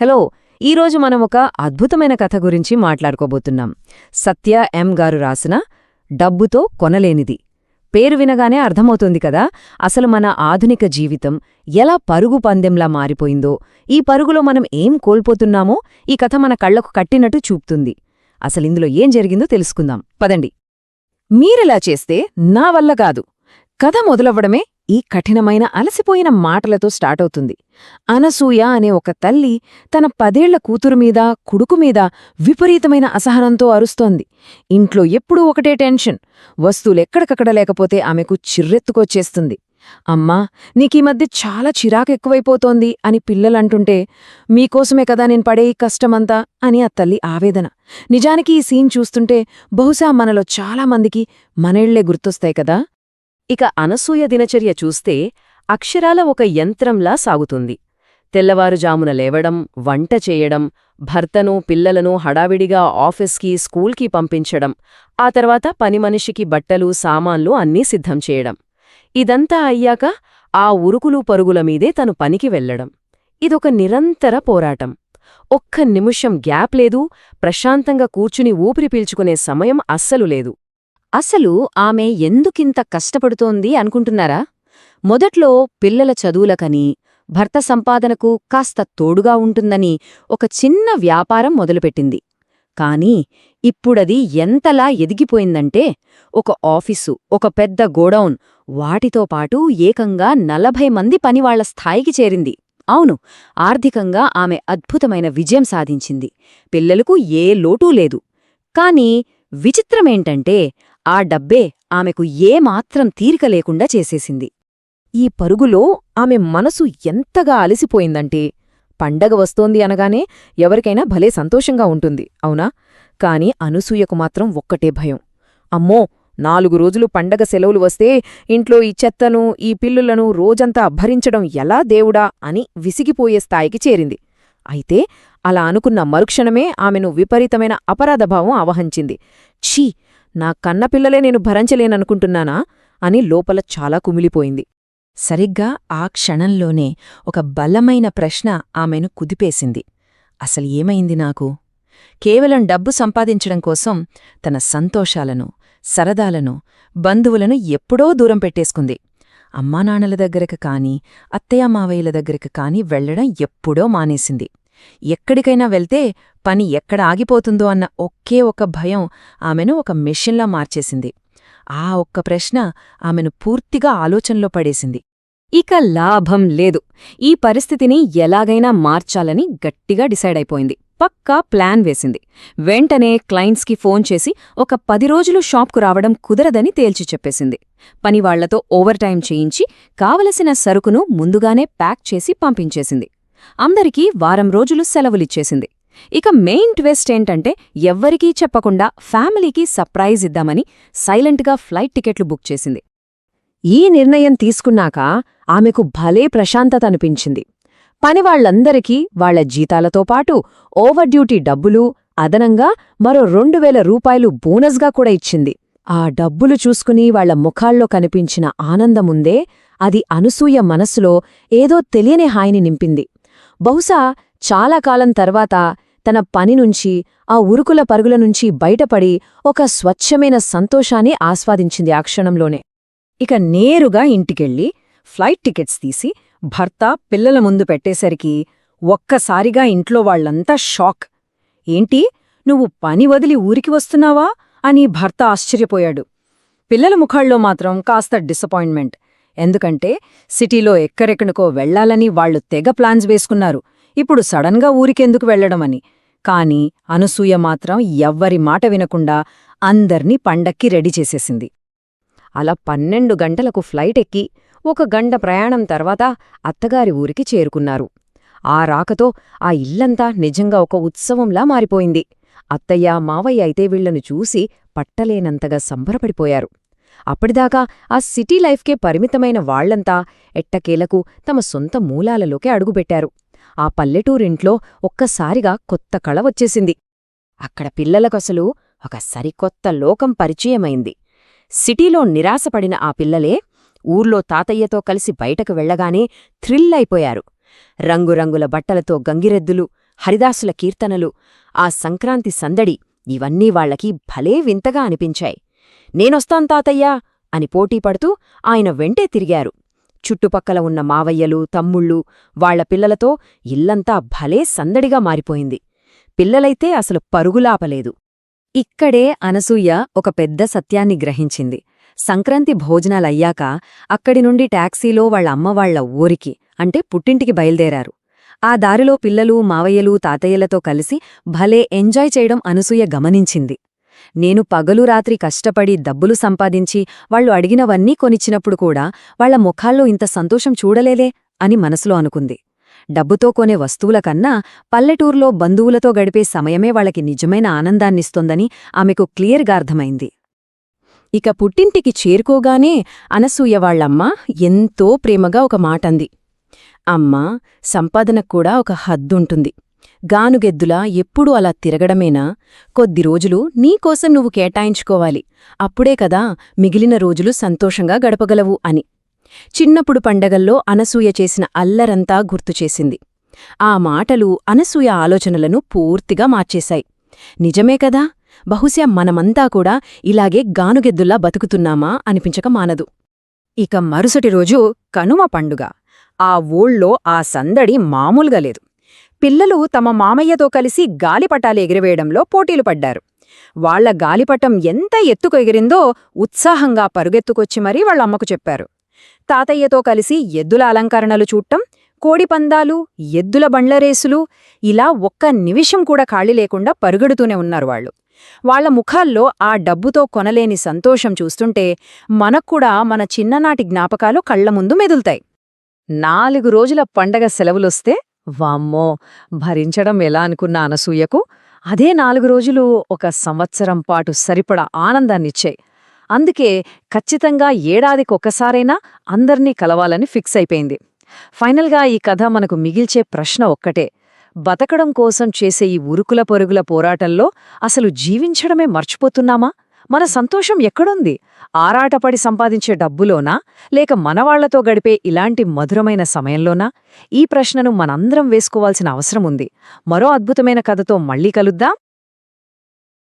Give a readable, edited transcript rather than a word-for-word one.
Hello, ఈరోజు మనం ఒక అద్భుతమైన కథ గురించి మాట్లాడుకోబోతున్నాం. సత్య ఎం గారు రాసిన డబ్బుతో కొనలేనిది. పేరు వినగానే అర్థమవుతుంది కదా, అసలు మన ఆధునిక జీవితం ఎలా పరుగు పందెంలా మారిపోయిందో, ఈ పరుగులో మనం ఏం కోల్పోతున్నామో ఈ కథ మన కళ్లకు కట్టినట్టు చూపుతుంది. అసలిందులో ఏం జరిగిందో తెలుసుకుందాం, పదండి. మీరెలా చేస్తే నా వల్ల కాదు. కథ మొదలవ్వడమే ఈ కఠినమైన అలసిపోయిన మాటలతో స్టార్టవుతుంది. అనసూయ అనే ఒక తల్లి తన 10 ఏళ్ల కూతురుమీద, కొడుకుమీద విపరీతమైన అసహనంతో అరుస్తోంది. ఇంట్లో ఎప్పుడూ ఒకటే టెన్షన్. వస్తువులెక్కడికక్కడ లేకపోతే ఆమెకు చిర్రెత్తుకొచ్చేస్తుంది. అమ్మా, నీకీ మధ్య చాలా చిరాకెక్కువైపోతోంది అని పిల్లలంటుంటే, మీకోసమే కదా నేను పడే ఈ కష్టమంతా అని ఆ తల్లి ఆవేదన. నిజానికి ఈ సీన్ చూస్తుంటే బహుశా మనలో చాలామందికి మనేళ్లే గుర్తొస్తాయి కదా. ఇక అనసూయ దినచర్య చూస్తే అక్షరాల ఒక యంత్రంలా సాగుతుంది. తెల్లవారుజామున లేవడం, వంట చేయడం, భర్తను పిల్లలను హడావిడిగా ఆఫీస్కి, స్కూల్కి పంపించడం, ఆ తర్వాత పనిమనిషికి బట్టలు, సామాన్లు అన్నీ సిద్ధం చేయడం. ఇదంతా అయ్యాక ఆ ఉరుకులు పరుగుల మీదే తను పనికి వెళ్లడం. ఇదొక నిరంతర పోరాటం. ఒక్క నిమిషం గ్యాప్ లేదు, ప్రశాంతంగా కూర్చుని ఊపిరి పీల్చుకునే సమయం అస్సలు లేదు. అసలు ఆమె ఎందుకింత కష్టపడుతోంది అనుకుంటున్నారా? మొదట్లో పిల్లల చదువులకని, భర్త సంపాదనకు కాస్త తోడుగా ఉంటుందని ఒక చిన్న వ్యాపారం మొదలుపెట్టింది. కాని ఇప్పుడది ఎంతలా ఎదిగిపోయిందంటే, ఒక ఆఫీసు, ఒక పెద్ద గోడౌన్, వాటితో పాటు ఏకంగా 40 మంది పనివాళ్ల స్థాయికి చేరింది. అవును, ఆర్థికంగా ఆమె అద్భుతమైన విజయం సాధించింది. పిల్లలకు ఏ లోటూ లేదు. కాని విచిత్రమేంటంటే, ఆ డబ్బే ఆమెకు ఏమాత్రం తీరిక లేకుండా చేసేసింది. ఈ పరుగులో ఆమె మనసు ఎంతగా అలసిపోయిందంటే, పండగ వస్తోంది అనగానే ఎవరికైనా భలే సంతోషంగా ఉంటుంది, అవునా? కాని అనసూయకు మాత్రం ఒక్కటే భయం. అమ్మో, 4 రోజులు పండగ సెలవులు వస్తే ఇంట్లో ఈ చెత్తను, ఈ పిల్లులను రోజంతా భరించడం ఎలా దేవుడా అని విసిగిపోయే స్థాయికి చేరింది. అయితే అలా అనుకున్న మరుక్షణమే ఆమెను విపరీతమైన అపరాధభావం ఆవహించింది. ఛీ, నా కన్నపిల్లలే నేను భరించలేననుకుంటున్నానా అని లోపల చాలా కుమిలిపోయింది. సరిగ్గా ఆ క్షణంలోనే ఒక బలమైన ప్రశ్న ఆమెను కుదిపేసింది. అసలు ఏమైంది నాకు? కేవలం డబ్బు సంపాదించడం కోసం తన సంతోషాలను, సరదాలను, బంధువులను ఎప్పుడో దూరం పెట్టేసుకుంది. అమ్మానాన్నల దగ్గరకు కాని, అత్తయ్య మావయ్యల దగ్గరకు కాని వెళ్లడం ఎప్పుడో మానేసింది. ఎక్కడికైనా వెళ్తే పని ఎక్కడ ఆగిపోతుందో అన్న ఒకే ఒక భయం ఆమెను ఒక మెషిన్లా మార్చేసింది. ఆ ఒక్క ప్రశ్న ఆమెను పూర్తిగా ఆలోచనలో పడేసింది. ఇక లాభం లేదు. ఈ పరిస్థితిని ఎలాగైనా మార్చాలని గట్టిగా డిసైడైపోయింది. పక్కా ప్లాన్ వేసింది. వెంటనే క్లయింట్స్కి ఫోన్ చేసి ఒక 10 రోజులు షాప్కు రావడం కుదరదని తేల్చి చెప్పేసింది. పనివాళ్లతో ఓవర్ టైం చేయించి కావలసిన సరుకును ముందుగానే ప్యాక్ చేసి పంపించేసింది. అందరికీ వారం రోజులు సెలవులిచ్చేసింది. ఇక మెయిన్ ట్విస్ట్ ఏంటంటే, ఎవ్వరికీ చెప్పకుండా ఫ్యామిలీకి సర్ప్రైజ్ ఇద్దామని సైలెంట్గా ఫ్లైట్ టికెట్లు బుక్ చేసింది. ఈ నిర్ణయం తీసుకున్నాక ఆమెకు భలే ప్రశాంతత అనిపించింది. పనివాళ్లందరికీ వాళ్ల జీతాలతో పాటు ఓవర్ డ్యూటీ డబ్బులు, అదనంగా మరో 2000 రూపాయలు బోనస్గా కూడా ఇచ్చింది. ఆ డబ్బులు చూసుకుని వాళ్ల ముఖాల్లో కనిపించిన ఆనందముందే, అది అనసూయ మనస్సులో ఏదో తెలియని హాయిని నింపింది. బహుశా చాలా కాలం తర్వాత తన పనినుంచి, ఆ ఉరుకుల పరుగుల నుంచి బయటపడి ఒక స్వచ్ఛమైన సంతోషాన్ని ఆస్వాదించింది ఆ క్షణంలోనే. ఇక నేరుగా ఇంటికెళ్ళి ఫ్లైట్ టికెట్స్ తీసి భర్త, పిల్లల ముందు పెట్టేసరికి ఒక్కసారిగా ఇంట్లో వాళ్లంతా షాక్. ఏంటి, నువ్వు పని వదిలి ఊరికి వస్తున్నావా అని భర్త ఆశ్చర్యపోయాడు. పిల్లల ముఖాల్లో మాత్రం కాస్త డిసప్పాయింట్మెంట్. ఎందుకంటే సిటీలో ఎక్కరెక్కడికో వెళ్లాలని వాళ్లు తెగ ప్లాన్స్ వేసుకున్నారు. ఇప్పుడు సడన్గా ఊరికెందుకు వెళ్లడమని. కాని అనసూయ మాత్రం ఎవ్వరి మాట వినకుండా అందర్నీ పండక్కి రెడీ చేసేసింది. అలా 12 గంటలకు ఫ్లైట్ ఎక్కి 1 గంట ప్రయాణం తర్వాత అత్తగారి ఊరికి చేరుకున్నారు. ఆ రాకతో ఆ ఇల్లంతా నిజంగా ఒక ఉత్సవంలా మారిపోయింది. అత్తయ్య, మావయ్య అయితే వీళ్లను చూసి పట్టలేనంతగా సంబరపడిపోయారు. అప్పటిదాకా ఆ సిటీ లైఫ్కే పరిమితమైన వాళ్లంతా ఎట్టకేలకు తమ సొంత మూలాలలోకి అడుగుపెట్టారు. ఆ పల్లెటూరింట్లో ఒక్కసారిగా కొత్త కళ వచ్చేసింది. అక్కడ పిల్లలకసలు ఒక సరికొత్త లోకం పరిచయమైంది. సిటీలో నిరాశపడిన ఆ పిల్లలే ఊర్లో తాతయ్యతో కలిసి బయటకు వెళ్లగానే థ్రిల్ అయిపోయారు. రంగురంగుల బట్టలతో గంగిరెద్దులు, హరిదాసుల కీర్తనలు, ఆ సంక్రాంతి సందడి ఇవన్నీ వాళ్లకి భలే వింతగా అనిపించాయి. నేనొస్తాన్ తాతయ్యా అని పోటీపడుతూ ఆయన వెంటే తిరిగారు. చుట్టుపక్కల ఉన్న మావయ్యలు, తమ్ముళ్ళు, వాళ్ల పిల్లలతో ఇల్లంతా భలే సందడిగా మారిపోయింది. పిల్లలైతే అసలు పరుగులాపలేదు. ఇక్కడే అనసూయ ఒక పెద్ద సత్యాన్ని గ్రహించింది. సంక్రాంతి భోజనాలయ్యాక అక్కడి నుండి టాక్సీలో వాళ్ళ అమ్మవాళ్ల ఊరికి అంటే పుట్టింటికి బయల్దేరారు. ఆ దారిలో పిల్లలు, మావయ్యలు, తాతయ్యలతో కలిసి భలే ఎంజాయ్ చేయడం అనసూయ గమనించింది. నేను పగలు రాత్రి కష్టపడి డబ్బులు సంపాదించి వాళ్లు అడిగినవన్నీ కొనిచ్చినప్పుడు కూడా వాళ్ల ముఖాల్లో ఇంత సంతోషం చూడలేదే అని మనసులో అనుకుంది. డబ్బుతో కొనే వస్తువుల కన్నా పల్లెటూర్లో బంధువులతో గడిపే సమయమే వాళ్ళకి నిజమైన ఆనందాన్నిస్తోందని ఆమెకు క్లియర్గా అర్థమైంది. ఇక పుట్టింటికి చేరుకోగానే అనసూయ వాళ్లమ్మ ఎంతో ప్రేమగా ఒక మాటంది. అమ్మా, సంపాదనక్కూడా ఒక హద్దుంటుంది. గానుగెద్దులా ఎప్పుడూ అలా తిరగడమేనా? కొద్ది రోజులు నీకోసం నువ్వు కేటాయించుకోవాలి. అప్పుడే కదా మిగిలిన రోజులు సంతోషంగా గడపగలవు అని. చిన్నప్పుడు పండగల్లో అనసూయ చేసిన అల్లరంతా గుర్తుచేసింది. ఆ మాటలు అనసూయ ఆలోచనలను పూర్తిగా మార్చేశాయి. నిజమే కదా, బహుశా మనమంతా కూడా ఇలాగే గానుగెద్దుల్లా బతుకుతున్నామా అనిపించక మానదు. ఇక మరుసటి రోజు కనుమ పండుగ. ఆ ఊళ్ళో ఆ సందడి మామూలుగా లేదు. పిల్లలు తమ మామయ్యతో కలిసి గాలిపటాలు ఎగిరివేయడంలో పోటీలు పడ్డారు. వాళ్ల గాలిపటం ఎంత ఎత్తుకు ఎగిరిందో ఉత్సాహంగా పరుగెత్తుకొచ్చి మరీ వాళ్ళమ్మకు చెప్పారు. తాతయ్యతో కలిసి ఎద్దుల అలంకరణలు చూడటం, కోడిపందాలు, ఎద్దుల బండ్లరేసులు, ఇలా ఒక్క నిమిషం కూడా ఖాళీ లేకుండా పరుగెడుతూనే ఉన్నారు వాళ్ళు. వాళ్ల ముఖాల్లో ఆ డబ్బుతో కొనలేని సంతోషం చూస్తుంటే మనక్కూడా మన చిన్ననాటి జ్ఞాపకాలు కళ్ల ముందు మెదులుతాయి. 4 రోజుల పండగ సెలవులొస్తే వామ్మో, భరించడం ఎలా అనుకున్న అనసూయకు అదే 4 రోజులు ఒక సంవత్సరం పాటు సరిపడా ఆనందాన్నిచ్చాయి. అందుకే ఖచ్చితంగా ఏడాదికొక్కసారైనా అందర్నీ కలవాలని ఫిక్స్ అయిపోయింది. ఫైనల్గా ఈ కథ మనకు మిగిల్చే ప్రశ్న ఒక్కటే: బతకడం కోసం చేసే ఈ ఉరుకుల పరుగుల పోరాటంలో అసలు జీవించడమే మర్చిపోతున్నామా? మన సంతోషం ఎక్కడుంది? ఆరాటపడి సంపాదించే డబ్బులోనా, లేక మనవాళ్లతో గడిపే ఇలాంటి మధురమైన సమయంలోనా? ఈ ప్రశ్నను మనందరం వేసుకోవాల్సిన అవసరముంది. మరో అద్భుతమైన కథతో మళ్ళీ కలుద్దాం.